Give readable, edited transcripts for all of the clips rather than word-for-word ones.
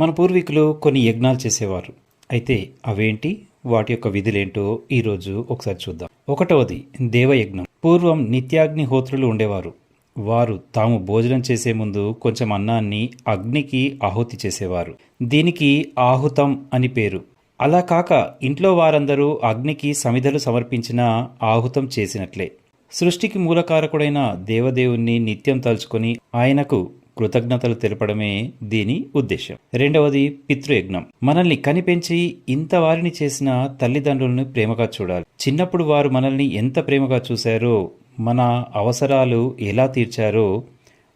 మన పూర్వీకులు కొన్ని యజ్ఞాలు చేసేవారు. అయితే అవేంటి, వాటి యొక్క విధులేంటో ఈరోజు ఒకసారి చూద్దాం. ఒకటవది దేవయజ్ఞం. పూర్వం నిత్యాగ్నిహోత్రులు ఉండేవారు. వారు తాము భోజనం చేసే ముందు కొంచెం అన్నాన్ని అగ్నికి ఆహుతి చేసేవారు. దీనికి ఆహుతం అని పేరు. అలా కాక ఇంట్లో వారందరూ అగ్నికి సమిధలు సమర్పించిన ఆహుతం చేసినట్లే. సృష్టికి మూలకారకుడైన దేవదేవుణ్ణి నిత్యం తలుచుకొని ఆయనకు కృతజ్ఞతలు తెలపడమే దీని ఉద్దేశం. రెండవది పితృయజ్ఞం. మనల్ని కనిపెంచి ఇంత వారిని చేసిన తల్లిదండ్రులను ప్రేమగా చూడాలి. చిన్నప్పుడు వారు మనల్ని ఎంత ప్రేమగా చూశారో, మన అవసరాలు ఎలా తీర్చారో,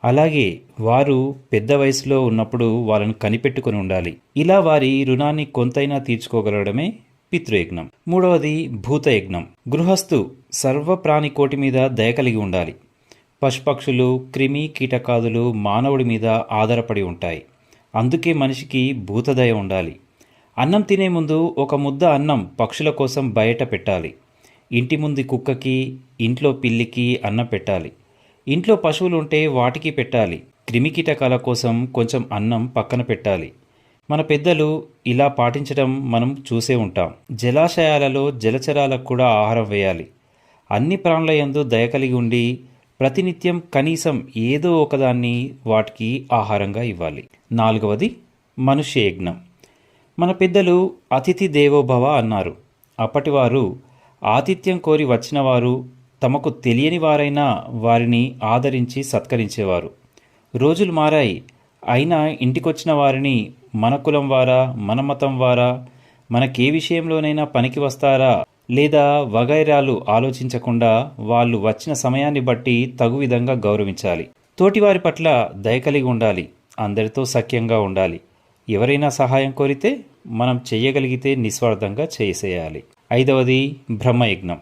అలాగే వారు పెద్ద వయసులో ఉన్నప్పుడు వాళ్ళను కనిపెట్టుకుని ఉండాలి. ఇలా వారి రుణాన్ని కొంతైనా తీర్చుకోగలగడమే పితృయజ్ఞం. మూడవది భూతయజ్ఞం. గృహస్థు సర్వప్రాణికోటి మీద దయ కలిగి ఉండాలి. పశుపక్షులు, క్రిమి కీటకాదులు మానవుడి మీద ఆధారపడి ఉంటాయి. అందుకే మనిషికి భూతదయ ఉండాలి. అన్నం తినే ముందు ఒక ముద్ద అన్నం పక్షుల కోసం బయట పెట్టాలి. ఇంటి ముందు కుక్కకి, ఇంట్లో పిల్లికి అన్నం పెట్టాలి. ఇంట్లో పశువులు ఉంటే వాటికి పెట్టాలి. క్రిమి కీటకాల కోసం కొంచెం అన్నం పక్కన పెట్టాలి. మన పెద్దలు ఇలా పాటించడం మనం చూసే ఉంటాం. జలాశయాలలో జలచరాలకు కూడా ఆహారం వేయాలి. అన్ని ప్రాణుల యందు దయ కలిగి ఉండి ప్రతినిత్యం కనీసం ఏదో ఒకదాన్ని వాటికి ఆహారంగా ఇవ్వాలి. నాలుగవది మనుష్య యజ్ఞం. మన పెద్దలు అతిథి దేవోభవ అన్నారు. అప్పటివారు ఆతిథ్యం కోరి వచ్చిన వారు తమకు తెలియని వారైనా వారిని ఆదరించి సత్కరించేవారు. రోజులు మారాయి, అయినా ఇంటికొచ్చిన వారిని మన కులం వారా, మన మతం వారా, మనకే విషయంలోనైనా పనికి వస్తారా లేదా వగైరాలు ఆలోచించకుండా వాళ్ళు వచ్చిన సమయాన్ని బట్టి తగు విధంగా గౌరవించాలి. తోటివారి పట్ల దయ కలిగి ఉండాలి. అందరితో సఖ్యంగా ఉండాలి. ఎవరైనా సహాయం కోరితే మనం చెయ్యగలిగితే నిస్వార్థంగా చేసేయాలి. ఐదవది బ్రహ్మయజ్ఞం.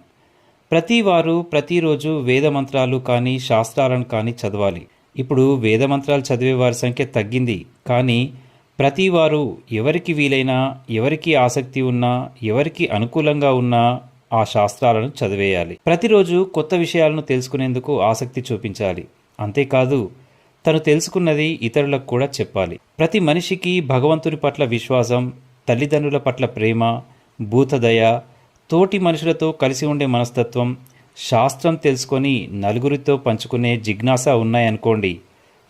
ప్రతివారు ప్రతిరోజు వేదమంత్రాలు కానీ శాస్త్రాలను కానీ చదవాలి. ఇప్పుడు వేదమంత్రాలు చదివే వారి సంఖ్య తగ్గింది. కానీ ప్రతివారు ఎవరికి వీలైనా, ఎవరికి ఆసక్తి ఉన్నా, ఎవరికి అనుకూలంగా ఉన్నా ఆ శాస్త్రాలను చదివేయాలి. ప్రతిరోజు కొత్త విషయాలను తెలుసుకునేందుకు ఆసక్తి చూపించాలి. అంతేకాదు తను తెలుసుకున్నది ఇతరులకు కూడా చెప్పాలి. ప్రతి మనిషికి భగవంతుని పట్ల విశ్వాసం, తల్లిదండ్రుల పట్ల ప్రేమ, భూతదయ, తోటి మనుషులతో కలిసి ఉండే మనస్తత్వం, శాస్త్రం తెలుసుకొని నలుగురితో పంచుకునే జిజ్ఞాస ఉన్నాయనుకోండి,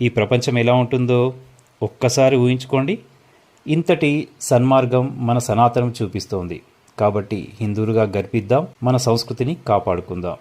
ఈ ప్రపంచం ఎలా ఉంటుందో ఒక్కసారి ఊహించుకోండి. ఇంతటి సన్మార్గం మన సనాతనం చూపిస్తోంది. కాబట్టి హిందువులుగా గర్పిద్దాం, మన సంస్కృతిని కాపాడుకుందాం.